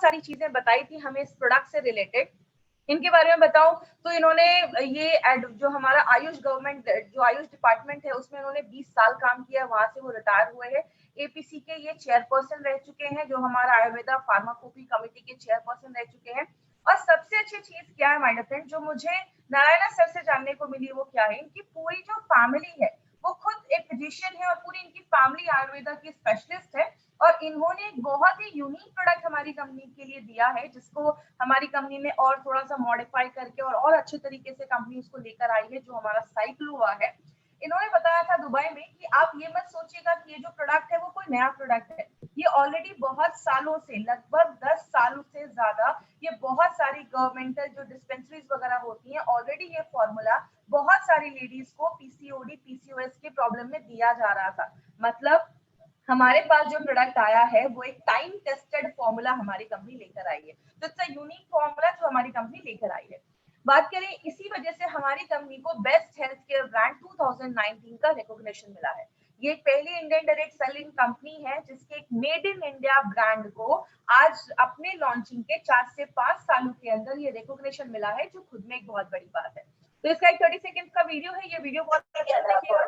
सारी चीजें बताई थी हमें इस प्रोडक्ट से रिलेटेड। इनके बारे में बताऊं तो इन्होंने ये जो हमारा आयुष गवर्नमेंट जो आयुष डिपार्टमेंट है उसमें इन्होंने 20 साल काम किया, वहां से वो रिटायर हुए हैं। एपीसी के ये चेयरपर्सन रह चुके हैं, जो हमारा आयुर्वेदा फार्माकोपी कमेटी के चेयरपर्सन रह चुके हैं। और सबसे अच्छी चीज क्या है माय डियर फ्रेंड, जो मुझे नारायणा सर से जानने को मिली वो क्या है, इनकी पूरी जो फैमिली है वो खुद एक फिजिशियन है और पूरी इनकी फैमिली आयुर्वेदा की स्पेशलिस्ट है। और इन्होंने एक बहुत ही यूनिक प्रोडक्ट हमारी कंपनी के लिए दिया है, जिसको हमारी कंपनी ने और थोड़ा सा मॉडिफाई करके और अच्छे तरीके से कंपनी उसको लेकर आई है, जो हमारा साइक्लोवा है। इन्होंने बताया था दुबई में कि आप ये मत सोचिएगा कि ये जो प्रोडक्ट है वो कोई नया प्रोडक्ट है, ये ऑलरेडी बहुत सालों से, लगभग 10 सालों से ज्यादा, ये बहुत सारी गवर्नमेंटल जो डिस्पेंसरीज वगैरह होती हैं, ऑलरेडी ये फॉर्मूला बहुत सारी लेडीज को पीसीओडी पीसीओएस के प्रॉब्लम में दिया जा रहा था। मतलब हमारे पास जो प्रोडक्ट आया है वो एक टाइम टेस्टेड फॉर्मूला हमारी कंपनी लेकर आई है, तो इट्स अ यूनिक फॉर्मूला जो हमारी कंपनी लेकर आई है। बात करें, इसी वजह से हमारी कंपनी को बेस्ट हेल्थ केयर ब्रांड 2019 का रिकॉग्निशन मिला है। ये पहली इंडियन डायरेक्ट सेलिंग कंपनी है जिसके एक मेड इन इंडिया ब्रांड को आज अपने लॉन्चिंग के 4 से 5 सालों के अंदर ये रिकॉग्निशन मिला है, जो खुद में एक बहुत बड़ी बात है। तो इसका एक 30 सेकंड का वीडियो है, ये वीडियो बहुत अच्छा देखिएगा।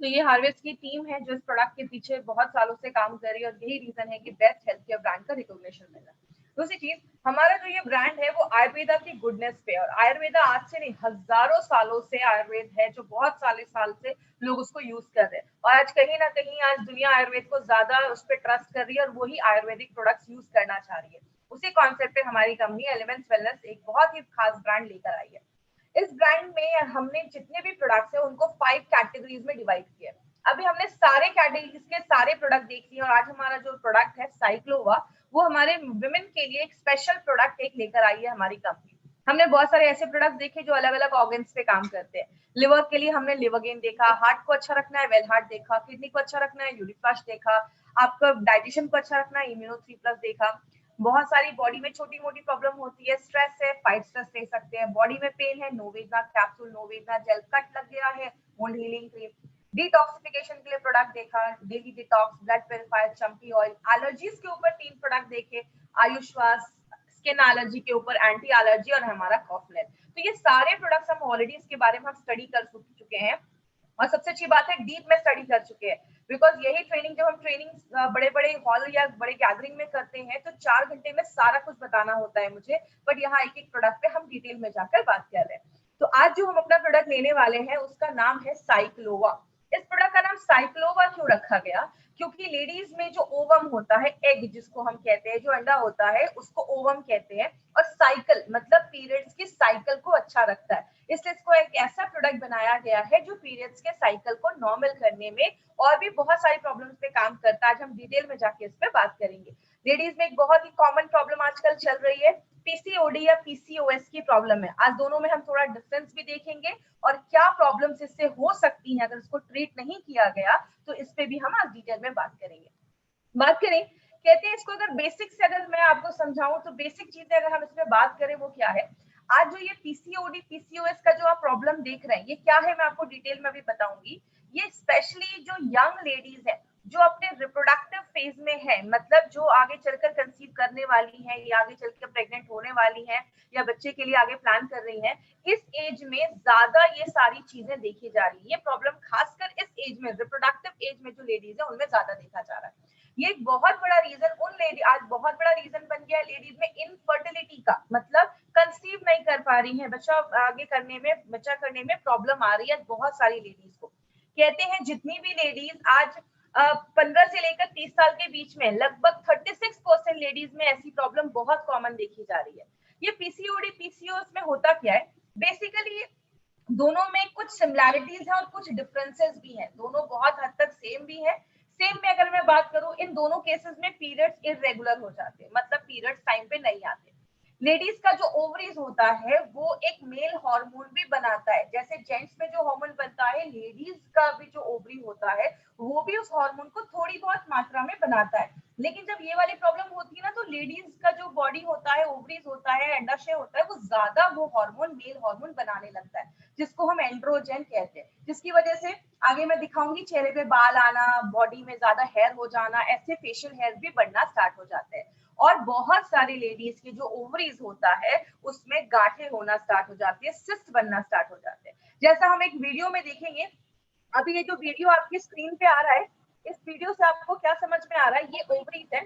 तो ये हार्वेस्ट की टीम है जो इस प्रोडक्ट के पीछे बहुत सालों से काम कर रही है, और यही रीजन है कि बेस्ट हेल्थ केयर ब्रांड का रिकॉग्निशन मिला। दूसरी चीज, हमारा जो ये ब्रांड है वो आयुर्वेदा की गुडनेस पे, और आयुर्वेदा आज से नहीं हजारों सालों से आयुर्वेद है, जो बहुत साल से लोग उसको यूज कर रहे हैं, और आज कहीं ना कहीं आज दुनिया आयुर्वेद को ज्यादा उस पर ट्रस्ट कर रही है और वही आयुर्वेदिक प्रोडक्ट्स यूज करना चाह रही है। उसी कॉन्सेप्ट पे हमारी कंपनी एलिमेंट्स वेलनेस एक बहुत ही खास ब्रांड लेकर आई है। इस ब्रांड में हमने जितने भी प्रोडक्ट्स हैं उनको 5 कैटेगरीज में डिवाइड किया है। अभी हमने सारे कैटेगरीज के सारे प्रोडक्ट देख लिए, और आज हमारा जो प्रोडक्ट है साइक्लोवा, वो हमारे विमेन के लिए एक स्पेशल प्रोडक्ट एक लेकर आई है हमारी कंपनी। हमने बहुत सारे ऐसे प्रोडक्ट देखे जो अलग अलग ऑर्गन्स पे काम करते हैं। लिवर के लिए हमने लिवरगेन देखा, हार्ट को अच्छा रखना है वेल हार्ट देखा, किडनी को अच्छा रखना है यूरिफ्लश देखा, आपका डाइजेशन को अच्छा रखना है इम्यूनो 3+ देखा। बहुत सारी बॉडी में छोटी मोटी प्रॉब्लम होती है, स्ट्रेस है, फाइट स्ट्रेस ले सकते हैं, बॉडी में पेन है, नोवेदना कैप्सूल, नोवेदना जेल, कट लग गया है, वुंड हीलिंग क्रीम, डिटॉक्सिफिकेशन के लिए प्रोडक्ट देखा, daily detox, blood purifier, champi oil, allergies के ऊपर 3 प्रोडक्ट देखे, आयुश्वास, स्किन एलर्जी के ऊपर एंटी एलर्जी, और हमारा कॉफलेट। तो ये सारे प्रोडक्ट्स हम ऑलरेडी इसके बारे में हम स्टडी कर चुके हैं, और सबसे अच्छी बात है डीप में स्टडी कर चुके हैं। बिकॉज यही ट्रेनिंग, जब हम ट्रेनिंग बड़े बड़े हॉल या बड़े गैदरिंग में करते हैं तो 4 घंटे में सारा कुछ बताना होता है मुझे, बट यहाँ एक एक प्रोडक्ट पे हम डिटेल में जाकर बात कर रहे हैं। तो आज जो हम अपना प्रोडक्ट लेने वाले हैं उसका नाम है साइक्लोवा। इस प्रोडक्ट का नाम साइक्लोवा क्यों रखा गया? क्योंकि लेडीज में जो ओवम होता है, एग जिसको हम कहते हैं, जो अंडा होता है उसको ओवम कहते हैं, और साइकिल मतलब पीरियड्स की साइकिल को अच्छा रखता है, इसलिए इसको एक ऐसा प्रोडक्ट बनाया गया है जो पीरियड्स के साइकिल को नॉर्मल करने में और भी बहुत सारी प्रॉब्लम्स पे काम करता है। आज हम डिटेल में जाके इस पे बात करेंगे। लेडीज में एक बहुत ही कॉमन प्रॉब्लम आजकल चल रही है, पीसीओडी या पीसीओएस की प्रॉब्लम है। आज दोनों में हम थोड़ा डिफरेंस भी देखेंगे, और क्या प्रॉब्लम्स इससे हो सकती हैं अगर इसको ट्रीट नहीं किया गया, तो इस पे भी हम आज डिटेल में बात करेंगे। बात करें, कहते हैं इसको अगर बेसिक से अगर मैं आपको समझाऊं तो बेसिक चीजें अगर हम इसमें बात करें वो क्या है। आज जो ये पीसीओडी पीसीओएस का जो आप प्रॉब्लम देख रहे हैं ये क्या है, मैं आपको डिटेल में भी बताऊंगी। ये स्पेशली जो यंग लेडीज है जो अपने रिप्रोडक्टिव फेज में है, मतलब जो आगे चलकर कंसीव करने वाली है या आगे चलकर प्रेग्नेंट होने वाली है या बच्चे के लिए आगे प्लान कर रही है, इस एज में ज्यादा ये सारी चीजें देखी जा रही है। ये प्रॉब्लम खासकर इस एज में, रिप्रोडक्टिव एज में जो लेडीज है उनमें ज्यादा देखा जा रहा है। ये एक बहुत बड़ा रीजन उन लेडी, आज बहुत बड़ा रीजन बन गया है लेडीज में इनफर्टिलिटी का, मतलब कंसीव नहीं कर पा रही है, बच्चा आगे करने में, बच्चा करने में प्रॉब्लम आ रही है बहुत सारी लेडीज को। कहते हैं जितनी भी लेडीज आज 15 से लेकर 30 साल के बीच में, लगभग 36% लेडीज में ऐसी प्रॉब्लम बहुत कॉमन देखी जा रही है। ये पीसीओडी पीसीओएस में होता क्या है, बेसिकली दोनों में कुछ सिमिलैरिटीज है और कुछ डिफरेंसेस भी हैं, दोनों बहुत हद तक सेम भी है। सेम में अगर मैं बात करूं, इन दोनों केसेस में पीरियड्स इरेगुलर हो जाते हैं, मतलब पीरियड्स टाइम पे नहीं आते। लेडीज का जो ओवरीज होता है वो एक मेल हार्मोन भी बनाता है, जैसे जेंट्स में जो हार्मोन बनता है, लेडीज का भी जो ओवरी होता है वो भी उस हार्मोन को थोड़ी बहुत मात्रा में बनाता है। लेकिन जब ये वाली प्रॉब्लम होती है ना, तो लेडीज का जो बॉडी होता है, ओवरीज होता है, अंडाशय होता है, वो ज्यादा वो हार्मोन मेल हार्मोन बनाने लगता है, जिसको हम एंड्रोजन कहते हैं, जिसकी वजह से आगे मैं दिखाऊंगी चेहरे पे बाल आना, बॉडी में ज्यादा हेयर हो जाना, ऐसे फेशियल हेयर भी बढ़ना स्टार्ट हो जाते हैं। और बहुत सारी लेडीज की जो ओवरीज होता है उसमें गांठें होना स्टार्ट हो जाती है, सिस्ट बनना स्टार्ट हो जाते हैं। जैसा हम एक वीडियो में देखेंगे, अभी ये जो वीडियो आपकी स्क्रीन पे आ रहा है, इस वीडियो से आपको क्या समझ में आ रहा है, ये ओवरीज है।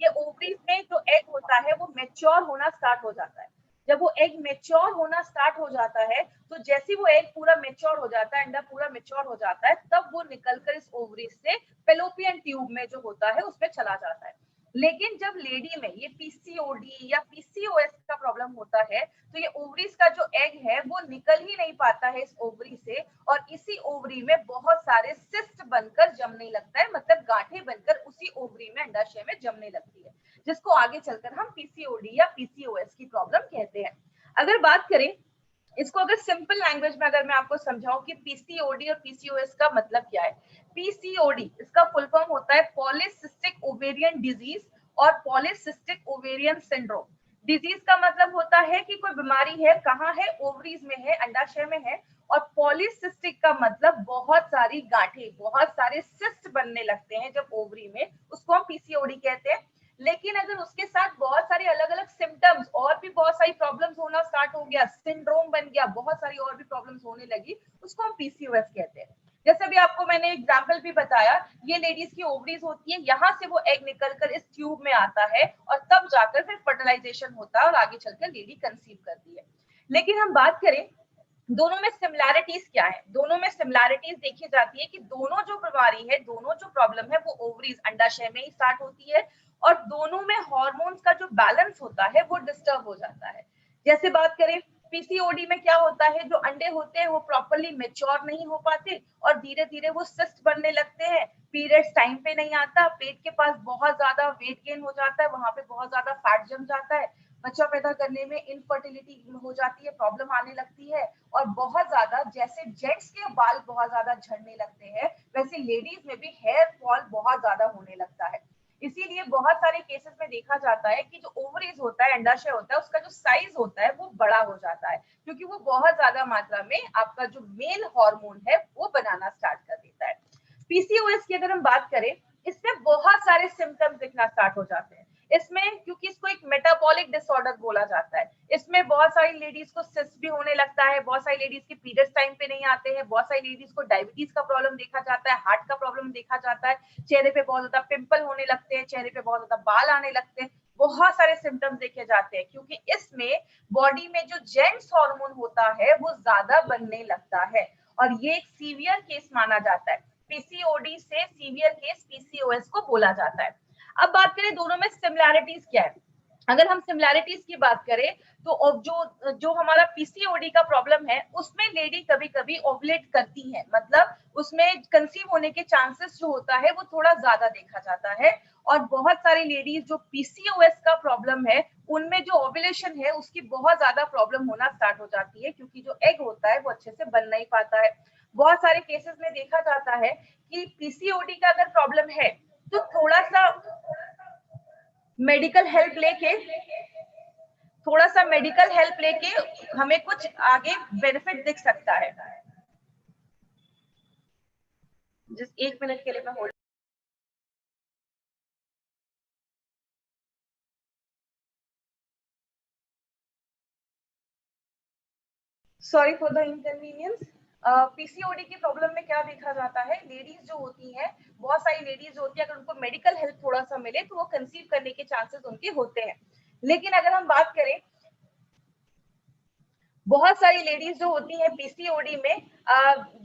ये ओवरीज में जो एग होता है वो मेच्योर होना स्टार्ट हो जाता है। जब वो एग मेच्योर होना स्टार्ट हो जाता है, तो जैसे वो एग पूरा मेच्योर हो जाता है, अंडा पूरा मेच्योर हो जाता है, तब वो निकलकर इस ओवरीज से फेलोपियन ट्यूब में जो होता है उसमें चला जाता है। लेकिन जब लेडी में ये पीसीओडी या पीसीओएस का प्रॉब्लम होता है, तो ये ओवरीज का जो एग है वो निकल ही नहीं पाता है इस ओवरी से, और इसी ओवरी में बहुत सारे सिस्ट बनकर जमने लगता है, मतलब गांठें बनकर उसी ओवरी में, अंडाशय में जमने लगती है, जिसको आगे चलकर हम पीसीओडी या पीसीओएस की प्रॉब्लम कहते हैं। अगर बात करें इसको, अगर सिंपल लैंग्वेज में अगर मैं आपको समझाऊं कि पीसीओडी और पीसीओएस का मतलब क्या है। पीसीओडी इसका फुल फॉर्म होता है पॉलीसिस्टिक ओवेरियन डिजीज और पॉलीसिस्टिक ओवेरियन सिंड्रोम। डिजीज का मतलब होता है कि कोई बीमारी है, कहाँ है, ओवरीज में है, अंडाशय में है। और पॉलीसिस्टिक का मतलब बहुत सारी गांठें, बहुत सारे सिस्ट बनने लगते हैं जब ओवरी में, उसको हम पीसीओडी कहते हैं। लेकिन अगर उसके साथ बहुत सारे अलग अलग सिम्टम्स और भी बहुत सारी प्रॉब्लम्स होना स्टार्ट हो गया, सिंड्रोम बन गया, बहुत सारी और भी प्रॉब्लम्स होने लगी, उसको हम पीसीओएस कहते हैं। जैसे भी आपको मैंने एग्जांपल भी बताया, ये लेडीज की ओवरीज होती है, यहाँ से वो एग निकलकर इस ट्यूब में आता है और तब जाकर फिर फर्टिलाइजेशन होता है और आगे चलकर लेडी कंसीव करती है। लेकिन हम बात करें दोनों में सिमिलैरिटीज क्या है, दोनों में सिमिलैरिटीज देखी जाती है कि दोनों जो बीमारी है, दोनों जो प्रॉब्लम है, वो ओवरीज अंडाशय में ही स्टार्ट होती है, और दोनों में हार्मोन्स का जो बैलेंस होता है वो डिस्टर्ब हो जाता है। जैसे बात करें पीसीओडी में, क्या होता है, जो अंडे होते हैं वो प्रॉपरली मेच्योर नहीं हो पाते और धीरे धीरे वो सिस्ट बनने लगते हैं, पीरियड्स टाइम पे नहीं आता, पेट के पास बहुत ज्यादा वेट गेन हो जाता है, वहां पे बहुत ज्यादा फैट जम जाता है, बच्चा पैदा करने में इनफर्टिलिटी हो जाती है, प्रॉब्लम आने लगती है, और बहुत ज्यादा, जैसे जेंट्स के बाल बहुत ज्यादा झड़ने लगते हैं, वैसे लेडीज में भी हेयर फॉल बहुत ज्यादा होने लगता है। इसीलिए बहुत सारे केसेस में देखा जाता है कि जो ओवरीज होता है, अंडाशय होता है, उसका जो साइज होता है वो बड़ा हो जाता है, क्योंकि वो बहुत ज्यादा मात्रा में आपका जो मेल हार्मोन है वो बनाना स्टार्ट कर देता है। पीसीओएस की अगर हम बात करें, इसमें बहुत सारे सिम्टम्स दिखना स्टार्ट हो जाते हैं। इसमें, क्योंकि इसको एक मेटाबॉलिक डिसऑर्डर बोला जाता है, इसमें बहुत सारी लेडीज को सिस्ट भी होने लगता है, बहुत सारी लेडीज के पीरियड्स टाइम पे नहीं आते हैं, बहुत सारी लेडीज को डायबिटीज का प्रॉब्लम देखा जाता है, हार्ट का प्रॉब्लम देखा जाता है, चेहरे पे बहुत ज्यादा पिंपल होने लगते हैं, चेहरे पे बहुत ज्यादा बाल आने लगते हैं, बहुत सारे सिम्टम्स देखे जाते हैं, क्योंकि इसमें बॉडी में जो जेंट्स हार्मोन होता है वो ज्यादा बनने लगता है, और ये एक सीवियर केस माना जाता है। पीसीओडी से सीवियर केस पीसीओएस को बोला जाता है। अब बात करें दोनों में सिमिलैरिटीज क्या है। अगर हम सिमिलैरिटीज की बात करें, तो जो जो हमारा पीसीओडी का प्रॉब्लम है उसमें लेडी कभी कभी ओवुलेट करती है, मतलब उसमें कंसीव होने के चांसेस जो होता है वो थोड़ा ज्यादा देखा जाता है। और बहुत सारी लेडीज जो पीसीओएस का प्रॉब्लम है, उनमें जो ओवुलेशन है उसकी बहुत ज्यादा प्रॉब्लम होना स्टार्ट हो जाती है, क्योंकि जो एग होता है वो अच्छे से बन नहीं पाता है। बहुत सारे केसेस में देखा जाता है कि पीसीओडी का अगर प्रॉब्लम है, तो थोड़ा सा मेडिकल हेल्प लेके, थोड़ा सा मेडिकल हेल्प लेके हमें कुछ आगे बेनिफिट दिख सकता है। जिस 1 मिनट के लिए मैं hold. Sorry for the inconvenience. PCOD की प्रॉब्लम में क्या देखा जाता है, लेडीज जो होती हैं, बहुत सारी लेडीज होती है, अगर उनको मेडिकल हेल्प थोड़ा सा मिले तो वो कंसीव करने के चांसेस उनके होते हैं। लेकिन अगर हम बात करें, बहुत सारी लेडीज जो होती है पीसीओडी में,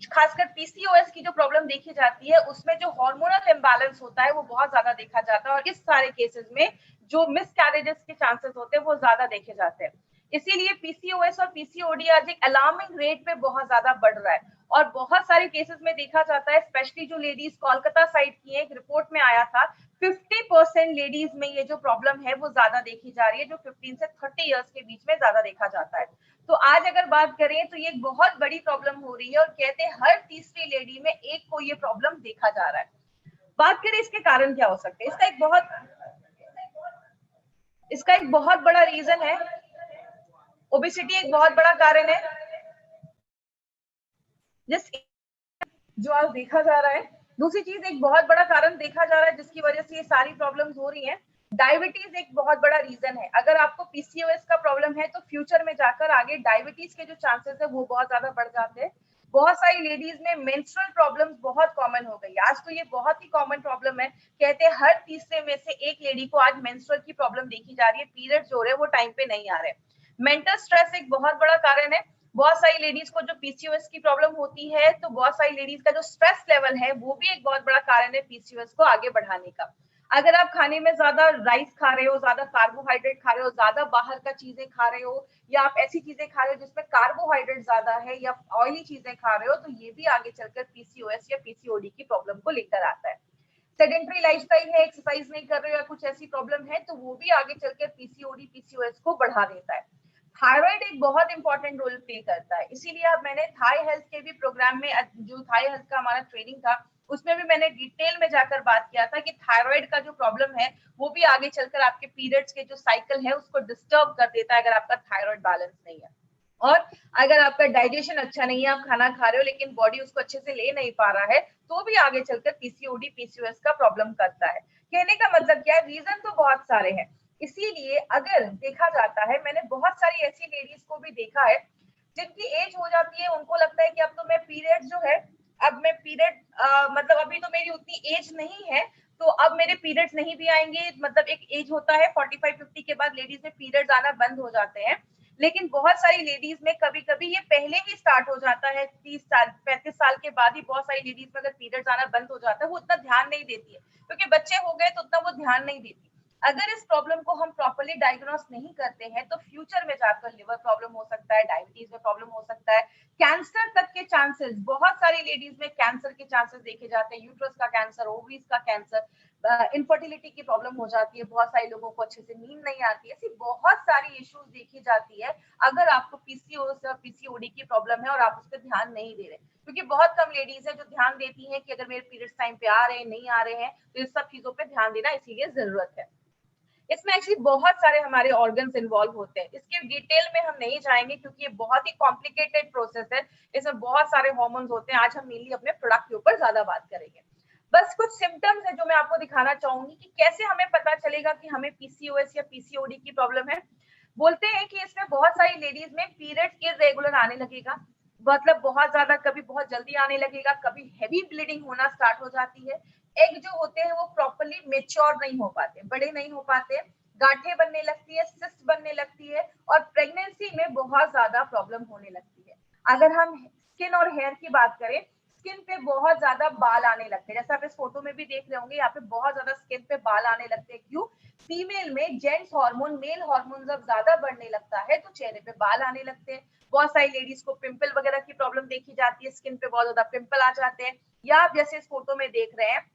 खासकर पीसीओएस की जो प्रॉब्लम देखी जाती है उसमें जो हार्मोनल इम्बैलेंस होता है वो बहुत ज्यादा देखा जाता है, और इस सारे केसेस में जो मिसकैरेजेस के चांसेस होते हैं वो ज्यादा देखे जाते हैं। इसीलिए पीसीओएस और पीसीओडी आज एक अलार्मिंग रेट पे बहुत ज्यादा बढ़ रहा है और बहुत सारे केसेस में देखा जाता है, स्पेशली जो लेडीज कोलकाता साइड की है, एक रिपोर्ट में आया था 50% लेडीज में ये जो प्रॉब्लम है वो ज्यादा देखी जा रही है, जो 15 से 30 इयर्स के बीच में ज्यादा देखा जाता है। तो आज अगर बात करें तो ये एक बहुत बड़ी प्रॉब्लम हो रही है और कहते हैं हर तीसरी लेडी में एक को ये प्रॉब्लम देखा जा रहा है। बात करें इसके कारण क्या हो सकते हैं, इसका एक बहुत बड़ा रीजन है, ओबेसिटी एक बहुत बड़ा कारण है जिस जो आज देखा जा रहा है। दूसरी चीज एक बहुत बड़ा कारण देखा जा रहा है जिसकी वजह से ये सारी प्रॉब्लम्स हो रही हैं, डायबिटीज एक बहुत बड़ा रीजन है। अगर आपको पीसीओएस का प्रॉब्लम है तो फ्यूचर में जाकर आगे डायबिटीज के जो चांसेस है वो बहुत ज्यादा बढ़ जाते हैं। बहुत सारी लेडीज में मेंस्ट्रुअल प्रॉब्लम्स बहुत कॉमन हो गई, आज तो ये बहुत ही कॉमन प्रॉब्लम है। कहते हैं हर तीसरे में से एक लेडी को आज मेंस्ट्रुअल की प्रॉब्लम देखी जा रही है, पीरियड्स जो रहे वो टाइम पे नहीं आ रहे। मेंटल स्ट्रेस एक बहुत बड़ा कारण है, बहुत सारी लेडीज को जो पीसीओएस की प्रॉब्लम होती है तो बहुत सारी लेडीज का जो स्ट्रेस लेवल है वो भी एक बहुत बड़ा कारण है पीसीओएस को आगे बढ़ाने का। अगर आप खाने में ज्यादा राइस खा रहे हो, ज्यादा कार्बोहाइड्रेट खा रहे हो, ज्यादा बाहर का चीजें खा रहे हो, या आप ऐसी चीजें खा रहे हो जिसमें कार्बोहाइड्रेट ज्यादा है, या ऑयली चीजें खा रहे हो, तो ये भी आगे चलकर पीसीओएस या पीसीओडी की प्रॉब्लम को लेकर आता है। सेडेंटरी लाइफस्टाइल है, एक्सरसाइज नहीं कर रहे हो या कुछ ऐसी प्रॉब्लम है तो वो भी आगे चलकर पीसीओडी पीसीओएस को बढ़ा देता है। थायराइड एक बहुत इंपॉर्टेंट रोल प्ले करता है, इसीलिए अब मैंने थाई हेल्थ के भी प्रोग्राम में, जो थाई हेल्थ का हमारा ट्रेनिंग था उसमें भी मैंने डिटेल में जाकर बात किया था कि थायराइड का जो प्रॉब्लम है वो भी आगे चलकर आपके पीरियड्स के जो साइकिल है उसको डिस्टर्ब कर देता है अगर आपका थायराइड बैलेंस नहीं है। और अगर आपका डाइजेशन अच्छा नहीं है, आप खाना खा रहे हो लेकिन बॉडी उसको अच्छे से ले नहीं पा रहा है, तो भी आगे चलकर पीसीओडी पीसीओएस का प्रॉब्लम करता है। कहने का मतलब क्या है, रीजन तो बहुत सारे हैं। इसीलिए अगर देखा जाता है, मैंने बहुत सारी ऐसी लेडीज को भी देखा है जिनकी एज हो जाती है, उनको लगता है कि अब तो मैं पीरियड जो है, अब मैं पीरियड मतलब अभी तो मेरी उतनी एज नहीं है तो अब मेरे पीरियड्स नहीं भी आएंगे। मतलब एक एज होता है 45-50 के बाद लेडीज में पीरियड्स आना बंद हो जाते हैं, लेकिन बहुत सारी लेडीज में कभी कभी ये पहले ही स्टार्ट हो जाता है, 30 साल 35 साल के बाद ही बहुत सारी लेडीज में अगर पीरियड्स आना बंद हो जाता है, वो उतना ध्यान नहीं देती है क्योंकि बच्चे हो गए तो उतना वो ध्यान नहीं देती। अगर इस प्रॉब्लम को हम प्रॉपर्ली डायग्नोस नहीं करते हैं तो फ्यूचर में जाकर लिवर प्रॉब्लम हो सकता है, डायबिटीज में प्रॉब्लम हो सकता है, कैंसर तक के चांसेस, बहुत सारी लेडीज में कैंसर के चांसेस देखे जाते हैं, यूट्रस का कैंसर, ओवरीज का कैंसर, इनफर्टिलिटी की प्रॉब्लम हो जाती है, बहुत सारे लोगों को अच्छे से नींद नहीं आती है, ऐसी बहुत सारी इश्यूज देखी जाती है अगर आपको पीसीओएस या पीसीओडी की प्रॉब्लम है और आप उस पर ध्यान नहीं दे रहे। क्योंकि बहुत कम लेडीज है जो ध्यान देती हैं कि अगर मेरे पीरियड्स टाइम पे आ रहे हैं नहीं आ रहे हैं, तो इस सब चीजों पे ध्यान देना इसीलिए जरूरत है। इसमें एक्चुअली बहुत सारे हमारे ऑर्गन्स इन्वॉल्व होते हैं, इसके डिटेल में हम नहीं जाएंगे क्योंकि ये बहुत ही कॉम्प्लिकेटेड प्रोसेस है, इसमें बहुत सारे हार्मोन्स होते हैं। आज हम मेनली अपने प्रोडक्ट के ऊपर ज्यादा बात करेंगे। बस कुछ सिम्टम्स है जो मैं आपको दिखाना चाहूंगी कि कैसे हमें पता चलेगा कि हमें पीसीओएस या पीसीओडी की प्रॉब्लम है। बोलते हैं कि इसमें बहुत सारी लेडीज में पीरियड इरेगुलर आने लगेगा, मतलब बहुत ज्यादा, कभी बहुत जल्दी आने लगेगा, कभी हेवी ब्लीडिंग होना स्टार्ट हो जाती है, एग जो होते हैं वो प्रॉपर्ली मेच्योर नहीं हो पाते, बड़े नहीं हो पाते, गांठें बनने लगती है, सिस्ट बनने लगती है और प्रेगनेंसी में बहुत ज्यादा प्रॉब्लम होने लगती है। अगर हम स्किन और हेयर की बात करें, स्किन पे बहुत ज्यादा बाल आने लगते हैं, जैसे आप इस फोटो में भी देख रहे होंगे, यहाँ पे बहुत ज्यादा स्किन पे बाल आने लगते हैं। क्यों? फीमेल में जेंट्स हार्मोन, मेल हार्मोन जब ज्यादा बढ़ने लगता है तो चेहरे पे बाल आने लगते हैं। बहुत सारी लेडीज को पिंपल वगैरह की प्रॉब्लम देखी जाती है, स्किन पे बहुत ज्यादा पिंपल आ जाते हैं, या आप जैसे इस फोटो में देख रहे हैं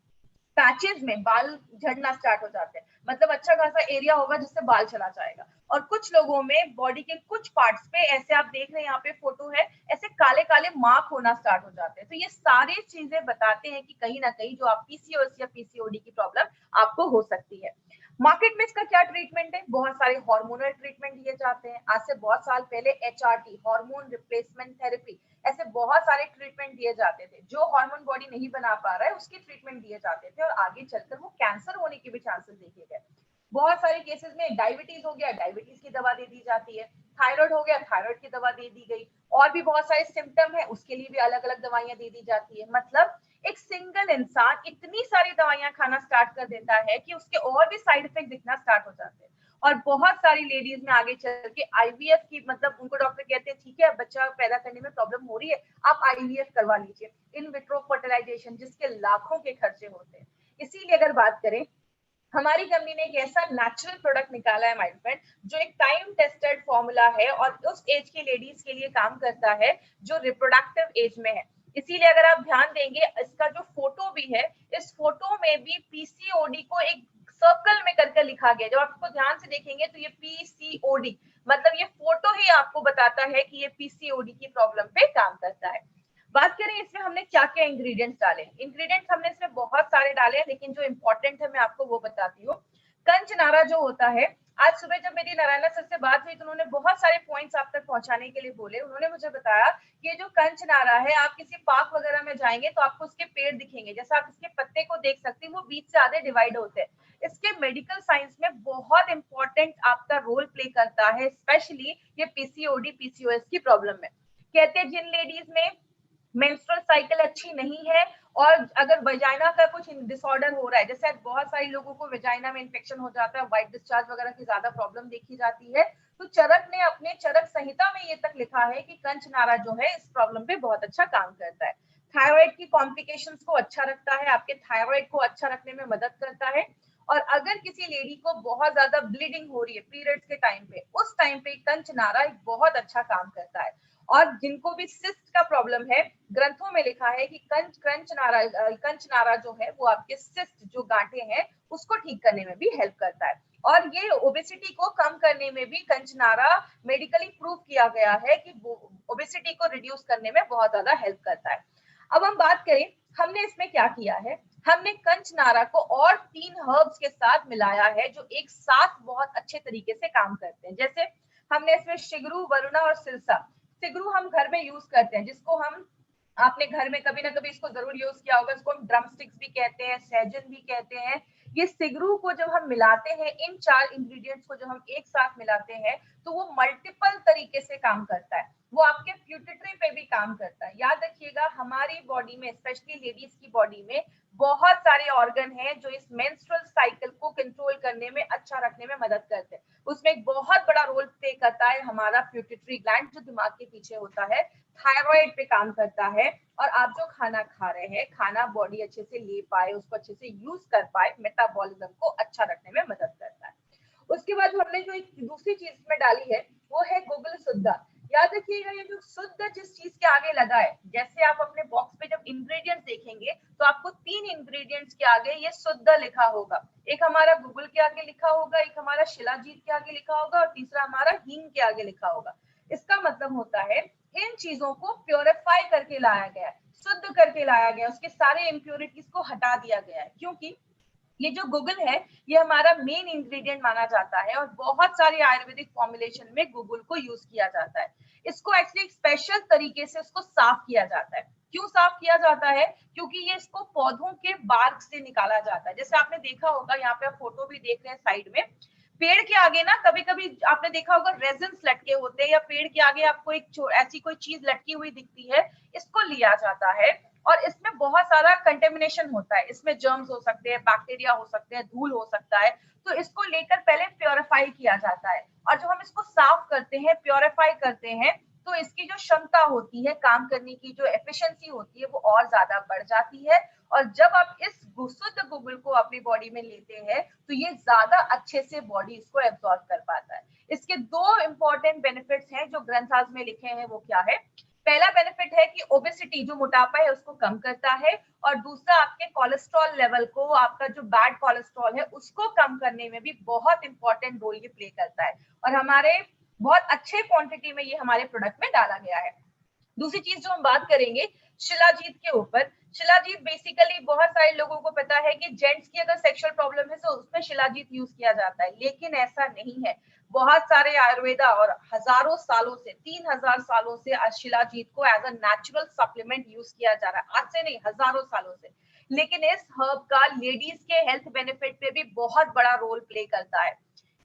पैचेस में बाल झड़ना स्टार्ट हो जाते हैं, मतलब अच्छा खासा एरिया होगा जिससे बाल चला जाएगा। और कुछ लोगों में बॉडी के कुछ पार्ट्स पे, ऐसे आप देख रहे हैं यहाँ पे फोटो है, ऐसे काले काले मार्क होना स्टार्ट हो जाते हैं। तो ये सारी चीजें बताते हैं कि कहीं ना कहीं जो आप पीसीओएस या पीसीओडी की प्रॉब्लम आपको हो सकती है। मार्केट में इसका क्या ट्रीटमेंट है? बहुत सारे हार्मोनल ट्रीटमेंट दिए जाते हैं। आज से बहुत साल पहले एचआरटी, हार्मोन रिप्लेसमेंट थेरेपी, ऐसे बहुत सारे ट्रीटमेंट दिए जाते थे। जो हार्मोन बॉडी नहीं बना पा रहा है उसकी ट्रीटमेंट दिए जाते थे और आगे चलकर वो कैंसर होने के भी चांसेस देखे गए। बहुत सारे केसेस में डायबिटीज हो गया, डायबिटीज की दवा दे दी जाती है, थायराइड हो गया, थायराइड की दवा दे दी गई, और भी बहुत सारे सिम्टम है उसके लिए भी अलग अलग दवाइयां दे दी जाती है। मतलब एक सिंगल इंसान इतनी सारी दवाइयां खाना स्टार्ट कर देता है कि उसके और भी साइड इफेक्ट दिखना स्टार्ट हो जाते हैं। और बहुत सारी लेडीज में आगे चल के आईवीएफ की, मतलब उनको डॉक्टर कहते हैं ठीक है बच्चा पैदा करने में प्रॉब्लम हो रही है, आप आईवीएफ करवा लीजिए, इन विट्रो फर्टिलाइजेशन, जिसके लाखों के खर्चे होते हैं। इसीलिए अगर बात करें हमारी कंपनी ने एक ऐसा नेचुरल प्रोडक्ट निकाला है माइल्ड फ्रेंड, जो एक टाइम टेस्टेड फॉर्मूला है और उस एज की लेडीज के लिए काम करता है जो रिप्रोडक्टिव एज में है। इसीलिए अगर आप ध्यान देंगे, इसका जो फोटो भी है, इस फोटो में भी पीसीओडी को एक सर्कल में करके लिखा गया। जब आप इसको ध्यान से देखेंगे तो ये पीसीओडी मतलब ये फोटो ही आपको बताता है कि ये पीसीओडी की प्रॉब्लम पे काम करता है। बात करें इसमें हमने क्या क्या इंग्रेडिएंट्स डाले। इंग्रेडिएंट्स हमने इसमें बहुत सारे डाले हैं, लेकिन जो इंपॉर्टेंट है मैं आपको वो बताती हूँ। कंचनारा जो होता है, आज सुबह जब मेरी नारायणा सर से बात हुई तो उन्होंने बहुत सारे पॉइंट्स आप तक पहुंचाने के लिए बोले। उन्होंने मुझे बताया कि ये जो कंचनारा है, आप किसी पार्क वगैरह में जाएंगे तो आपको उसके पेड़ दिखेंगे, जैसे आप इसके पत्ते को देख सकते हैं, वो बीच से आधे डिवाइड होते हैं। इसके मेडिकल साइंस में बहुत इंपॉर्टेंट आपका रोल प्ले करता है, स्पेशली ये पीसीओडी पीसीओएस की प्रॉब्लम में। कहते हैं जिन लेडीज में मेंस्ट्रुअल साइकिल अच्छी नहीं है और अगर वजाइना का कुछ डिसऑर्डर हो रहा है, जैसे बहुत सारे लोगों को वजाइना में इन्फेक्शन हो जाता है, व्हाइट डिस्चार्ज वगैरह की ज्यादा प्रॉब्लम देखी जाती है, तो चरक ने अपने चरक संहिता में ये तक लिखा है कि कंचनारा जो है इस प्रॉब्लम पे बहुत अच्छा काम करता है। थायराइड की कॉम्प्लिकेशंस को अच्छा रखता है, आपके थायराइड को अच्छा रखने में मदद करता है। और अगर किसी लेडी को बहुत ज्यादा ब्लीडिंग हो रही है पीरियड्स के टाइम पे, उस टाइम पे कंचनारा एक बहुत अच्छा काम करता है। और जिनको भी सिस्ट का प्रॉब्लम है, ग्रंथों में लिखा है कि कंचनारा जो है वो आपके सिस्ट जो गांठे हैं उसको ठीक करने में भी हेल्प करता है। और ये ओबेसिटी को कम करने में भी कंचनारा मेडिकली प्रूव किया गया है कि ओबेसिटी को रिड्यूस करने में बहुत ज्यादा हेल्प करता है। अब हम बात करें हमने इसमें क्या किया है। हमने कंचनारा को और 3 हर्ब्स के साथ मिलाया है जो एक साथ बहुत अच्छे तरीके से काम करते हैं। जैसे हमने इसमें शिगरू, वरुणा और सिरसा। सिगरू हम घर में यूज करते हैं, जिसको हम आपने घर में कभी ना कभी इसको जरूर यूज किया होगा, इसको हम ड्रम स्टिक्स भी कहते हैं, सहजन भी कहते हैं। ये सिगरू को जब हम मिलाते हैं, इन 4 इंग्रेडिएंट्स को जब हम एक साथ मिलाते हैं तो वो मल्टीपल तरीके से काम करता है। वो आपके प्यूटिट्री पे भी काम करता है। याद रखिएगा, हमारी बॉडी में, स्पेशली लेडीज की बॉडी में बहुत सारे ऑर्गन हैं जो इस मेंस्ट्रुअल साइकिल को कंट्रोल करने में, अच्छा रखने में मदद करते हैं। उसमें एक बहुत बड़ा रोल प्ले करता है हमारा प्यूटिट्री ग्लैंड जो दिमाग के पीछे होता है, थायराइड पे काम करता है। और आप जो खाना खा रहे हैं, खाना बॉडी अच्छे से ले पाए, उसको अच्छे से यूज कर पाए, मेटाबॉलिज्म को अच्छा रखने में मदद करता है। उसके बाद हमने जो एक दूसरी चीज में डाली है वो है गुगल शुद्धा। याद रखिएगा, ये जो शुद्ध जिस चीज के आगे लगा है, जैसे आप अपने बॉक्स पे जब इंग्रेडिएंट्स देखेंगे तो आपको 3 इंग्रेडिएंट्स के आगे ये शुद्ध लिखा होगा। एक हमारा गूगल के आगे लिखा होगा, एक हमारा शिलाजीत के आगे लिखा होगा और तीसरा हमारा हींग के आगे लिखा होगा। इसका मतलब होता है इन चीजों को प्योरीफाई करके लाया गया है, शुद्ध करके लाया गया, उसके सारे इम्प्योरिटीज को हटा दिया गया है। क्योंकि ये जो गूगल है ये हमारा मेन इंग्रेडिएंट माना जाता है और बहुत सारे आयुर्वेदिक फॉर्मुलेशन में गूगल को यूज किया जाता है। इसको एक्चुअली एक स्पेशल तरीके से उसको साफ किया जाता है। क्यों साफ किया जाता है? क्योंकि ये इसको पौधों के बार्क से निकाला जाता है। जैसे आपने देखा होगा, यहाँ पे आप फोटो भी देख रहे हैं साइड में, पेड़ के आगे ना कभी कभी आपने देखा होगा रेजिन्स लटके होते हैं, या पेड़ के आगे आपको एक ऐसी कोई चीज लटकी हुई दिखती है, इसको लिया जाता है। और इसमें बहुत सारा कंटेमिनेशन होता है, इसमें जर्म्स हो सकते हैं, बैक्टीरिया हो सकते हैं, धूल हो सकता है, तो इसको लेकर पहले प्योरीफाई किया जाता है। और जब हम इसको साफ करते हैं, प्योरीफाई करते हैं, तो इसकी जो क्षमता होती है काम करने की, जो एफिशिएंसी होती है, वो और ज्यादा बढ़ जाती है। और जब आप इस शुद्ध गूगल को अपनी बॉडी में लेते हैं तो ये ज्यादा अच्छे से बॉडी इसको एब्जॉर्ब कर पाता है। इसके 2 इंपॉर्टेंट बेनिफिट्स हैं जो ग्रंथाज में लिखे हैं, वो क्या है? पहला बेनिफिट है कि ओबेसिटी जो मोटापा है उसको कम करता है, और दूसरा आपके कोलेस्ट्रॉल लेवल को, आपका जो बैड कोलेस्ट्रॉल है उसको कम करने में भी बहुत इंपॉर्टेंट रोल ये प्ले करता है। और हमारे बहुत अच्छे क्वांटिटी में ये हमारे प्रोडक्ट में डाला गया है। दूसरी चीज जो हम बात करेंगे शिलाजीत के ऊपर। शिलाजीत बेसिकली बहुत सारे लोगों को पता है कि जेंट्स की अगर सेक्सुअल प्रॉब्लम है तो उसमें शिलाजीत यूज किया जाता है, लेकिन ऐसा नहीं है। बहुत सारे आयुर्वेदा और हजारों सालों से, 3000 सालों से शिलाजीत को as a natural supplement use किया जा रहा है, आज से नहीं हजारों सालों से। लेकिन इस हर्ब का लेडीज के हेल्थ बेनिफिट पे भी बहुत बड़ा रोल प्ले करता है।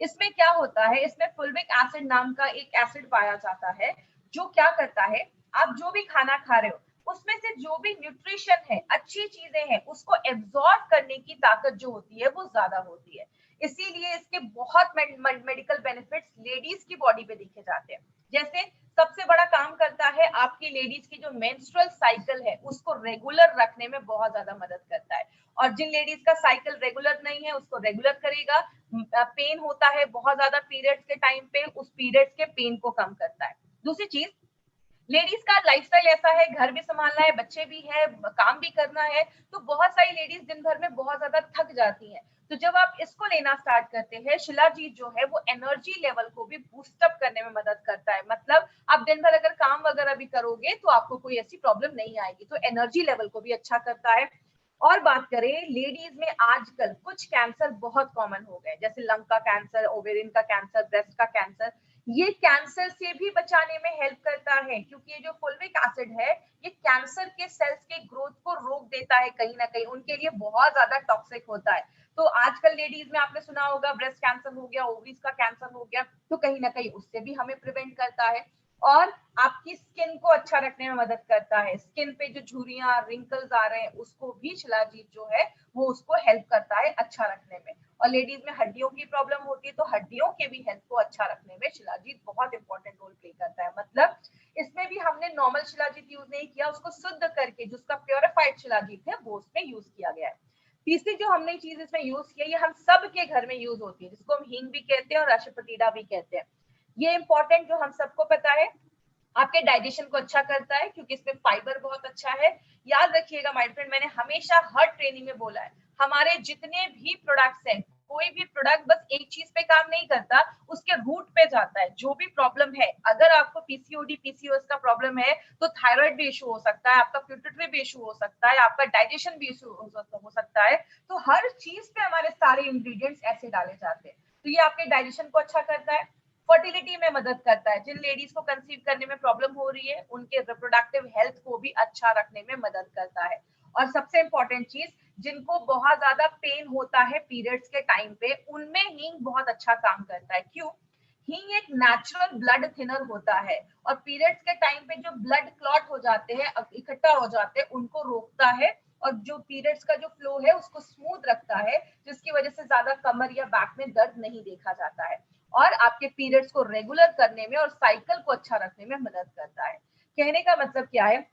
इसमें क्या होता है, इसमें फुल्विक एसिड नाम का एक एसिड पाया जाता है, जो क्या करता है, आप जो भी खाना खा रहे हो उसमें से जो भी न्यूट्रिशन है, अच्छी चीजें हैं, उसको एब्जॉर्ब करने की ताकत जो होती है वो ज्यादा होती है। इसीलिए इसके बहुत मेडिकल बेनिफिट्स लेडीज की बॉडी पे देखे जाते हैं। जैसे सबसे बड़ा काम करता है आपकी लेडीज की जो मेंस्ट्रुअल साइकिल है उसको रेगुलर रखने में बहुत ज्यादा मदद करता है। और जिन लेडीज का साइकिल रेगुलर नहीं है उसको रेगुलर करेगा। पेन होता है बहुत ज्यादा पीरियड्स के टाइम पे, उस पीरियड्स के पेन को कम करता है। दूसरी चीज, लेडीज का लाइफस्टाइल ऐसा है, घर भी संभालना है, बच्चे भी है, काम भी करना है, तो बहुत सारी लेडीज दिन भर में बहुत ज्यादा थक जाती हैं। तो जब आप इसको लेना स्टार्ट करते हैं, शिलाजीत जो है वो एनर्जी लेवल को भी बूस्ट अप करने में मदद करता है। मतलब आप दिन भर अगर काम वगैरह भी करोगे तो आपको कोई ऐसी प्रॉब्लम नहीं आएगी, तो एनर्जी लेवल को भी अच्छा करता है। और बात करें लेडीज में, आजकल कुछ कैंसर बहुत कॉमन हो गए, जैसे लंग का कैंसर, ओवेरियन का कैंसर, ब्रेस्ट का कैंसर। ये कैंसर से भी बचाने में हेल्प करता है, क्योंकि ये जो फोलिक एसिड है ये कैंसर के सेल्स के ग्रोथ को रोक देता है, कहीं ना कहीं उनके लिए बहुत ज्यादा टॉक्सिक होता है। तो आजकल लेडीज में आपने सुना होगा ब्रेस्ट कैंसर हो गया, ओवरीज का कैंसर हो गया, तो कहीं ना कहीं उससे भी हमें प्रिवेंट करता है। और आपकी स्किन को अच्छा रखने में मदद करता है। स्किन पे जो झुर्रियां, रिंकल्स आ रहे हैं, उसको भी शिलाजीत जो है वो उसको हेल्प करता है अच्छा रखने में। और लेडीज में हड्डियों की प्रॉब्लम होती है, तो हड्डियों के भी हेल्थ को अच्छा रखने में शिलाजीत बहुत इंपॉर्टेंट रोल प्ले करता है। मतलब इसमें भी हमने नॉर्मल शिलाजीत यूज नहीं किया, उसको शुद्ध करके जिसका प्योरिफाइड शिलाजीत है वो उसमें यूज किया गया है। तीसरी जो हमने चीज इसमें यूज की है, ये हम सब के घर में यूज होती है, जिसको हम हींग भी कहते हैं और अशफतीडा भी कहते हैं। ये इंपॉर्टेंट जो हम सबको पता है, आपके डाइजेशन को अच्छा करता है क्योंकि इसमें फाइबर बहुत अच्छा है। याद रखिएगा माय फ्रेंड, मैंने हमेशा हर ट्रेनिंग में बोला है, हमारे जितने भी प्रोडक्ट्स हैं, कोई भी प्रोडक्ट बस एक चीज पे काम नहीं करता, उसके रूट पे जाता है। जो भी प्रॉब्लम है, अगर आपको पीसीओडी पीसीओएस का प्रॉब्लम है तो थायराइड भी इशू हो सकता है, आपका प्यूटरी भी इशू हो सकता है, आपका डाइजेशन भी इशू हो सकता है। तो हर चीज पे हमारे सारे इंग्रेडिएंट्स ऐसे डाले जाते हैं। तो ये आपके डाइजेशन को अच्छा करता है, फर्टिलिटी में मदद करता है। जिन लेडीज को कंसीव करने में प्रॉब्लम हो रही है उनके रिप्रोडक्टिव हेल्थ को भी अच्छा रखने में मदद करता है। और सबसे इंपॉर्टेंट चीज, जिनको बहुत ज्यादा पेन होता है पीरियड्स के टाइम पे, उनमें हींग बहुत अच्छा काम करता है। क्यों? हींग एक नेचुरल ब्लड थिनर होता है, और पीरियड्स के टाइम पे जो ब्लड क्लॉट हो जाते हैं, इकट्ठा हो जाते हैं, उनको रोकता है। और जो पीरियड्स का जो फ्लो है उसको स्मूथ रखता है, जिसकी वजह से ज्यादा कमर या बैक में दर्द नहीं देखा जाता है। और आपके पीरियड्स को रेगुलर करने में और साइकिल को अच्छा रखने में मदद करता है। कहने का मतलब क्या है,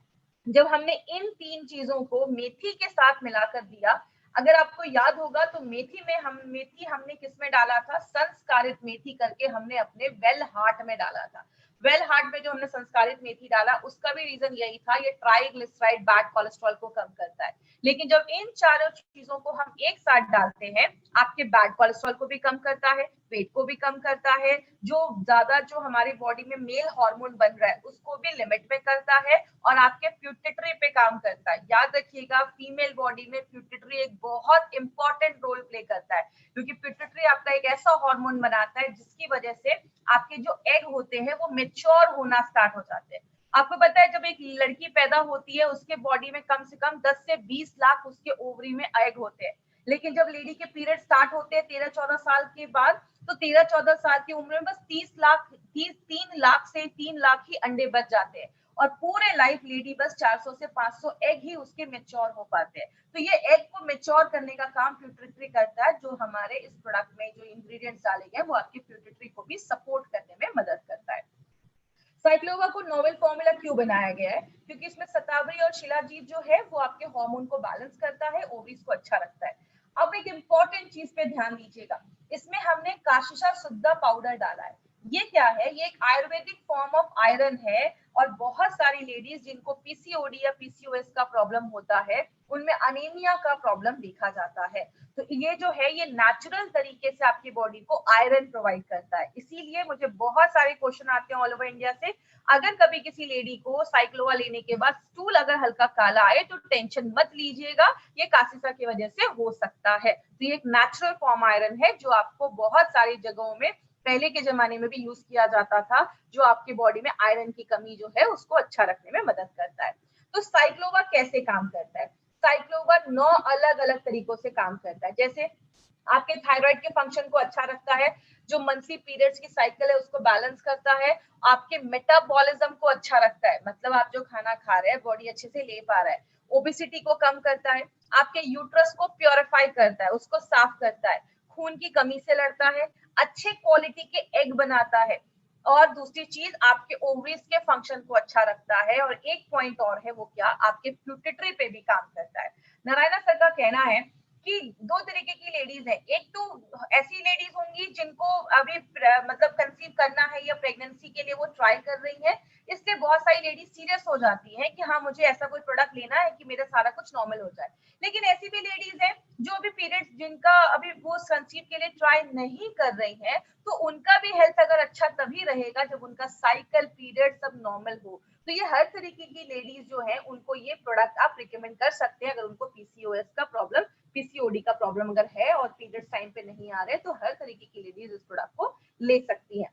जब हमने इन तीन चीजों को मेथी के साथ मिलाकर दिया, अगर आपको याद होगा तो मेथी हमने किस में डाला था, संस्कारित मेथी करके हमने अपने वेल हार्ट में डाला था। वेल हार्ट में जो हमने संस्कारित मेथी डाला, उसका भी रीजन यही था, ये ट्राइग्लिसराइड बैड कोलेस्ट्रॉल को कम करता है। लेकिन जब इन चारों चीजों को हम एक साथ डालते हैं, आपके बैड कोलेस्ट्रॉल को भी कम करता है, वेट को भी कम करता है, जो हमारी बॉडी में मेल हार्मोन बन रहा है उसको भी लिमिट में करता है, और आपके प्यूटिटरी पे काम करता है। याद रखिएगा, फीमेल बॉडी में प्यूटिटरी एक बहुत इंपॉर्टेंट रोल प्ले करता है, क्योंकि प्यूटिटरी आपका एक ऐसा हार्मोन बनाता है जिसकी वजह से आपके जो एग होते हैं वो मेच्योर होना स्टार्ट हो जाते हैं। आपको पता है, जब एक लड़की पैदा होती है उसके बॉडी में कम से कम 10 से 20 लाख उसके ओवरी में एग होते हैं। लेकिन जब लेडी के पीरियड स्टार्ट होते हैं 13-14 साल के बाद, तो 13-14 साल की उम्र में बस 3 लाख से 3 लाख ही अंडे बच जाते हैं। और पूरे लाइफ लेडी बस 400 से 500 एग ही उसके मेच्योर हो पाते हैं। तो ये एग को मेच्योर करने का काम प्यूटिटरी करता है, जो हमारे इस प्रोडक्ट में जो इंग्रेडिएंट्स डाले गए वो आपकी प्यूटिटरी को भी सपोर्ट करने में मदद करता है। साइक्लोवा को नोवेल फॉर्मूला क्यों बनाया गया है? क्योंकि इसमें शतावरी और शिलाजीत जो है वो आपके हार्मोन को बैलेंस करता है, ओवरीज को अच्छा रखता है। अब एक इंपॉर्टेंट चीज पे ध्यान दीजिएगा, इसमें हमने काशिशा शुद्धा पाउडर डाला है। ये क्या है? ये एक आयुर्वेदिक फॉर्म ऑफ आयरन है, और बहुत सारी लेडीज जिनको पीसीओडी या पीसीओएस का प्रॉब्लम होता है उनमें अनीमिया का प्रॉब्लम देखा जाता है। तो ये जो है ये नेचुरल तरीके से आपकी बॉडी को आयरन प्रोवाइड करता है। इसीलिए मुझे बहुत सारे क्वेश्चन आते हैं ऑल ओवर इंडिया से, अगर कभी किसी लेडी को साइक्लोवा लेने के बाद स्टूल अगर हल्का काला आए तो टेंशन मत लीजिएगा, ये कासिसा की वजह से हो सकता है। तो ये एक नेचुरल फॉर्म आयरन है जो आपको बहुत सारी जगहों में पहले के जमाने में भी यूज किया जाता था, जो आपकी बॉडी में आयरन की कमी जो है उसको अच्छा रखने में मदद करता है। तो साइक्लोवा कैसे काम करता है? साइक्लोवा 9 अलग अलग तरीकों से काम करता है। जैसे आपके थायराइड के फंक्शन को अच्छा रखता है, जो मंथली पीरियड्स की साइकिल है उसको बैलेंस करता है, आपके मेटाबॉलिज्म को अच्छा रखता है, मतलब आप जो खाना खा रहे हैं बॉडी अच्छे से ले पा रहा है, ओबेसिटी को कम करता है, आपके यूट्रस को प्योरीफाई करता है, उसको साफ करता है, खून की कमी से लड़ता है, अच्छे क्वालिटी के एग बनाता है, और दूसरी चीज आपके ओवरीज के फंक्शन को अच्छा रखता है, और एक पॉइंट और है, वो क्या, आपके प्यूटिट्री पे भी काम करता है। नारायणा सर का कहना है कि दो तरीके की लेडीज है, एक तो ऐसी लेडीज होंगी जिनको अभी मतलब कंसीव करना है या प्रेगनेंसी के लिए वो ट्राई कर रही है, इससे बहुत सारी लेडीज सीरियस हो जाती है कि हाँ मुझे ऐसा कोई प्रोडक्ट लेना है कि मेरा सारा कुछ नॉर्मल हो जाए। लेकिन ऐसी भी लेडीज है जो अभी पीरियड्स जिनका अभी वो कंसीव के लिए ट्राई नहीं कर रही है, तो उनका भी हेल्थ अगर अच्छा तभी रहेगा जब उनका साइकिल पीरियड सब नॉर्मल हो। तो ये हर तरीके की लेडीज जो है उनको ये प्रोडक्ट आप रिकमेंड कर सकते हैं, अगर उनको पीसीओएस का प्रॉब्लम, पीसीओडी का प्रॉब्लम अगर है और पीरियड्स टाइम पे नहीं आ रहे, तो हर तरीके की लेडीज इस प्रोडक्ट को ले सकती है।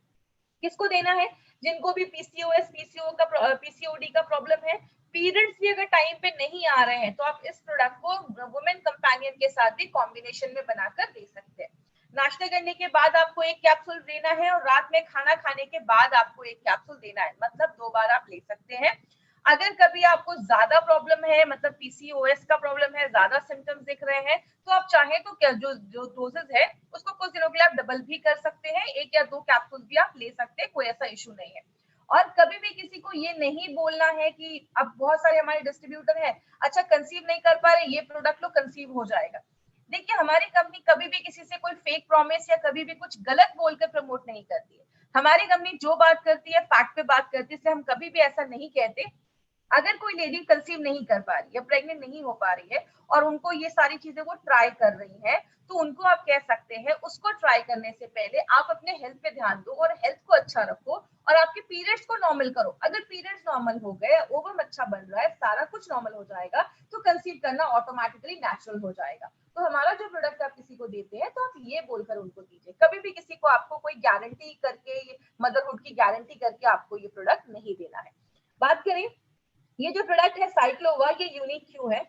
किसको देना है, जिनको भी पीसीओएस पीसीओडी का प्रॉब्लम है, पीरियड्स भी अगर टाइम पे नहीं आ रहे हैं, तो आप इस प्रोडक्ट को वुमेन कंपेनियन के साथ भी कॉम्बिनेशन में बनाकर दे सकते हैं। नाश्ता करने के बाद आपको एक कैप्सूल देना है और रात में खाना खाने के बाद आपको एक कैप्सूल देना है, मतलब 2 बार आप ले सकते हैं। अगर कभी आपको ज्यादा प्रॉब्लम है, मतलब पीसीओएस का प्रॉब्लम है, ज्यादा सिम्टम्स दिख रहे हैं, तो आप चाहें तो क्या जो जो डोजेस है उसको कुछ दिनों के लिए आप डबल भी कर सकते हैं, 1 या 2 कैप्सूल भी आप ले सकते हैं, कोई ऐसा इशू नहीं है। और कभी भी किसी को ये नहीं बोलना है कि अब बहुत सारे हमारे डिस्ट्रीब्यूटर हैं, अच्छा कंसीव नहीं कर पा रहे, ये प्रोडक्ट लो कंसीव हो जाएगा। देखिए हमारी कंपनी कभी भी किसी से कोई फेक प्रॉमिस या कभी भी कुछ गलत बोलकर प्रमोट नहीं करती है। हमारी कंपनी जो बात करती है फैक्ट पे बात करती है, इसलिए हम कभी भी ऐसा नहीं कहते। अगर कोई लेडी कंसीव नहीं कर पा रही है, प्रेग्नेंट नहीं हो पा रही है और उनको ये सारी चीजें वो ट्राई कर रही है, तो उनको आप कह सकते हैं उसको ट्राई करने से पहले आप अपने हेल्थ पे ध्यान दो और हेल्थ को अच्छा रखो और आपके पीरियड्स को नॉर्मल करो। अगर पीरियड्स नॉर्मल हो गए, ओवम अच्छा बन रहा है, सारा कुछ नॉर्मल हो जाएगा, तो कंसीव करना ऑटोमेटिकली नेचुरल हो जाएगा। तो हमारा जो प्रोडक्ट आप किसी को देते हैं, तो आप ये बोलकर उनको दीजिए, कभी भी किसी को आपको कोई गारंटी करके, मदरहुड की गारंटी करके आपको ये प्रोडक्ट नहीं देना है। बात करें ये जो प्रोडक्ट है साइक्लोवा, ये यूनिक क्यों है?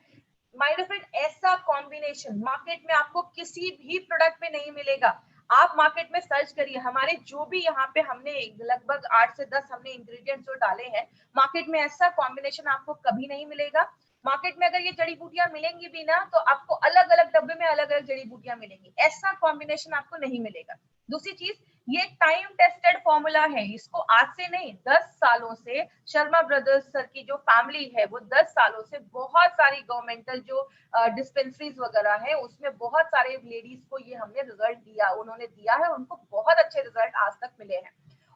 माय डियर फ्रेंड, ऐसा कॉम्बिनेशन मार्केट में आपको किसी भी प्रोडक्ट में नहीं मिलेगा। आप मार्केट में सर्च करिए, हमारे जो भी यहाँ पे हमने लगभग 8 से 10 हमने इंग्रेडिएंट्स जो डाले हैं, मार्केट में ऐसा कॉम्बिनेशन आपको कभी नहीं मिलेगा। मार्केट में अगर ये जड़ी बूटियां मिलेंगी भी ना, तो आपको अलग अलग डब्बे में अलग अलग जड़ी बूटियां मिलेंगी, ऐसा कॉम्बिनेशन आपको नहीं मिलेगा। दूसरी चीज, ये टाइम टेस्टेड फॉर्मूला है, इसको आज से नहीं 10 सालों से शर्मा ब्रदर्स सर की जो फैमिली है वो 10 सालों से बहुत सारी गवर्नमेंटल जो डिस्पेंसरीज वगैरह है उसमें बहुत सारे लेडीज को ये हमने रिजल्ट दिया, उन्होंने दिया है, उनको बहुत अच्छे रिजल्ट आज तक मिले हैं।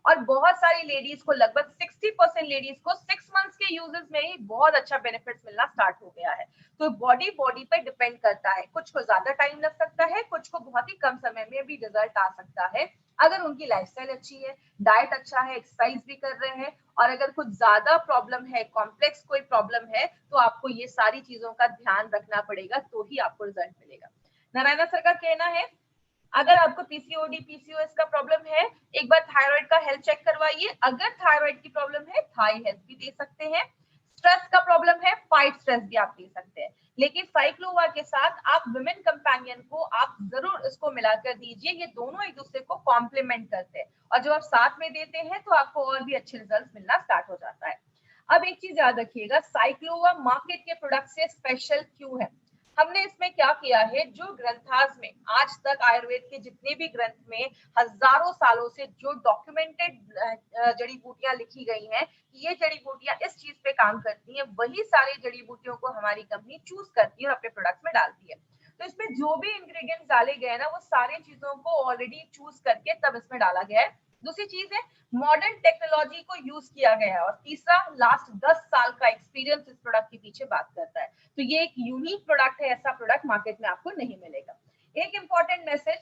और बहुत सारी लेडीज को, लगभग 60% लेडीज को 6 मंथ्स के यूजेस में ही बहुत अच्छा बेनिफिट्स मिलना स्टार्ट हो गया है। तो बॉडी बॉडी पे डिपेंड करता है, कुछ को ज्यादा टाइम लग सकता है, कुछ को बहुत ही कम समय में भी रिजल्ट आ सकता है, अगर उनकी लाइफस्टाइल अच्छी है, डाइट अच्छा है, एक्सरसाइज भी कर रहे हैं। और अगर कुछ ज्यादा प्रॉब्लम है, कॉम्प्लेक्स कोई प्रॉब्लम है, तो आपको ये सारी चीजों का ध्यान रखना पड़ेगा, तो ही आपको रिजल्ट मिलेगा। नारायणा सर का कहना है अगर आपको पीसीओडी पीसीओएस का प्रॉब्लम है, एक बार थायराइड का हेल्थ चेक करवाइए, अगर थायराइड की प्रॉब्लम है थाई हेल्थ भी दे सकते हैं। स्ट्रेस का प्रॉब्लम है, फाइट स्ट्रेस भी आप दे सकते हैं। लेकिन साइक्लोवा के साथ आप वुमेन कंपेनियन को आप जरूर इसको मिलाकर दीजिए, ये दोनों एक दूसरे को कॉम्प्लीमेंट करते हैं, और जब आप साथ में देते हैं तो आपको और भी अच्छे रिजल्ट मिलना स्टार्ट हो जाता है। अब एक चीज याद रखिएगा, साइक्लोवा मार्केट के प्रोडक्ट से स्पेशल क्यों है? हमने इसमें क्या किया है, जो ग्रंथास में आज तक आयुर्वेद के जितने भी ग्रंथ में हजारों सालों से जो डॉक्यूमेंटेड जड़ी बूटियां लिखी गई हैं कि ये जड़ी बूटियां इस चीज पे काम करती हैं, वही सारी जड़ी बूटियों को हमारी कंपनी चूज करती है और अपने प्रोडक्ट में डालती है। तो इसमें जो भी इंग्रेडिएंट्स डाले गए हैं ना, वो सारी चीजों को ऑलरेडी चूज करके तब इसमें डाला गया है। दूसरी चीज है, मॉडर्न टेक्नोलॉजी को यूज किया गया है, और तीसरा, लास्ट 10 साल का एक्सपीरियंस इस प्रोडक्ट के पीछे बात करता है। तो ये एक यूनिक प्रोडक्ट है, ऐसा प्रोडक्ट मार्केट में आपको नहीं मिलेगा। एक इंपॉर्टेंट मैसेज,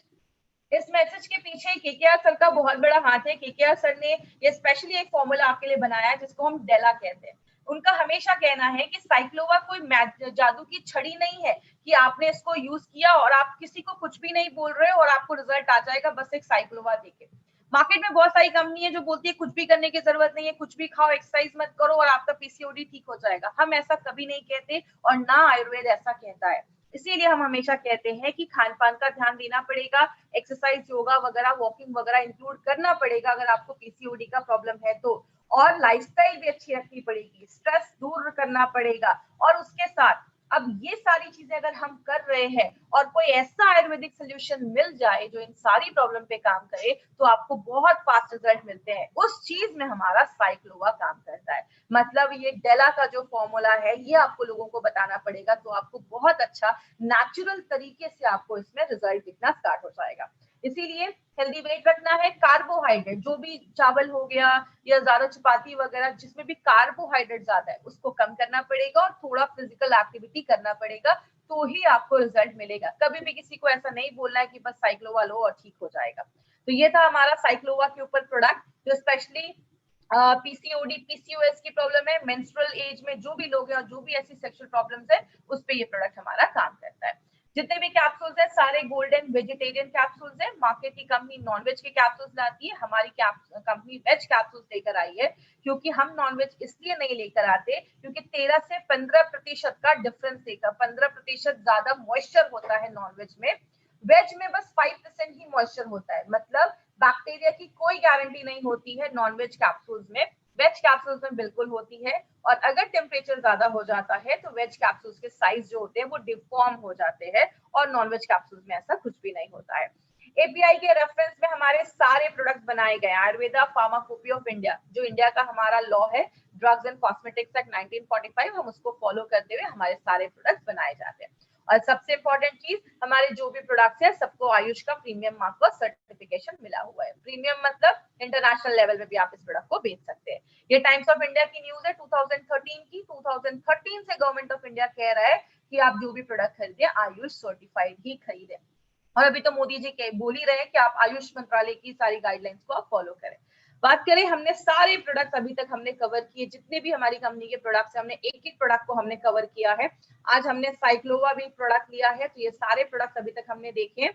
इस मैसेज के पीछे केकेआर सर का बहुत बड़ा हाथ है। केकेआर सर ने ये स्पेशली एक फॉर्मूला आपके लिए बनाया है जिसको हम डेला कहते हैं। उनका हमेशा कहना है कि साइक्लोवा कोई जादू की छड़ी नहीं है कि आपने इसको यूज किया और आप किसी को कुछ भी नहीं बोल रहे हो और आपको रिजल्ट आ जाएगा बस एक साइक्लोवा देके। मार्केट में बहुत सारी कंपनी है जो बोलती है कुछ भी करने की जरूरत नहीं है, कुछ भी खाओ, एक्सरसाइज मत करो और आपका पीसीओडी ठीक हो जाएगा। हम ऐसा कभी नहीं कहते और ना आयुर्वेद ऐसा कहता है। इसीलिए हम हमेशा कहते हैं कि खान पान का ध्यान देना पड़ेगा, एक्सरसाइज, योगा वगैरह, वॉकिंग वगैरह इंक्लूड करना पड़ेगा अगर आपको पीसीओडी का प्रॉब्लम है तो, और लाइफस्टाइल भी अच्छी रखनी पड़ेगी, स्ट्रेस दूर करना पड़ेगा। और उसके साथ अब ये सारी चीजें अगर हम कर रहे हैं और कोई ऐसा आयुर्वेदिक सोल्यूशन मिल जाए जो इन सारी प्रॉब्लम पे काम करे, तो आपको बहुत फास्ट रिजल्ट मिलते हैं। उस चीज में हमारा साइक्लोवा काम करता है। मतलब ये डेला का जो फॉर्मूला है ये आपको लोगों को बताना पड़ेगा, तो आपको बहुत अच्छा नेचुरल तरीके से आपको इसमें रिजल्ट दिखना स्टार्ट हो जाएगा। इसीलिए हेल्दी वेट रखना है। कार्बोहाइड्रेट जो भी चावल हो गया या ज्यादा चपाती वगैरह जिसमें भी कार्बोहाइड्रेट ज्यादा है उसको कम करना पड़ेगा और थोड़ा फिजिकल एक्टिविटी करना पड़ेगा, तो ही आपको रिजल्ट मिलेगा। कभी भी किसी को ऐसा नहीं बोलना है कि बस साइक्लोवा लो और ठीक हो जाएगा। तो ये था हमारा साइक्लोवा के ऊपर प्रोडक्ट, जो स्पेशली पीसीओडी पीसीओएस की प्रॉब्लम है, मेंस्ट्रुअल एज में जो भी लोग हैं और जो भी ऐसी सेक्सुअल प्रॉब्लम्स है उस पे ये प्रोडक्ट हमारा काम करता है। जितने भी कैप्सूल्स है सारे गोल्डन वेजिटेरियन कैप्सूल्स है। मार्केट की कंपनी नॉनवेज के कैप्सूल्स लाती है, हमारी कंपनी वेज कैप्सूल्स लेकर आई है। क्योंकि हम नॉनवेज इसलिए नहीं लेकर आते क्योंकि 13 से 15% का डिफरेंस देकर 15% ज्यादा मॉइस्चर होता है नॉनवेज में। वेज में बस 5% ही मॉइस्चर होता है। मतलब बैक्टीरिया की कोई गारंटी नहीं होती है नॉनवेज कैप्सूल्स में, वेज कैप्सूल्स में बिल्कुल होती है। और अगर टेम्परेचर ज्यादा हो जाता है तो वेज कैप्सूल्स के साइज जो होते हैं वो डिफॉर्म हो जाते हैं, और नॉनवेज कैप्सूल्स में ऐसा कुछ भी नहीं होता है। एपीआई के रेफरेंस में हमारे सारे प्रोडक्ट्स बनाए गए। आयुर्वेदा फार्माकोपी ऑफ इंडिया जो इंडिया का हमारा लॉ है, ड्रग्स एंड कॉस्मेटिक्स एक्ट 1945, हम उसको फॉलो करते हुए हमारे सारे प्रोडक्ट्स बनाए जाते हैं। और सबसे इंपॉर्टेंट चीज, हमारे जो भी प्रोडक्ट्स है सबको आयुष का प्रीमियम मार्क का सर्टिफिकेशन मिला हुआ है। प्रीमियम मतलब इंटरनेशनल लेवल पे भी आप इस प्रोडक्ट को बेच सकते हैं। ये टाइम्स ऑफ इंडिया की न्यूज है 2013 की। 2013 से गवर्नमेंट ऑफ इंडिया कह रहा है कि आप जो भी प्रोडक्ट खरीदे आयुष सर्टिफाइड ही खरीदें। और अभी तो मोदी जी के बोल ही रहे हैं कि आप आयुष मंत्रालय की सारी गाइडलाइंस को आप फॉलो करें। बात करें, हमने सारे प्रोडक्ट अभी तक हमने कवर किए, जितने भी हमारी कंपनी के प्रोडक्ट्स हैं हमने एक एक प्रोडक्ट को हमने कवर किया है। आज हमने साइक्लोवा भी प्रोडक्ट लिया है, तो ये सारे प्रोडक्ट अभी तक हमने देखे हैं।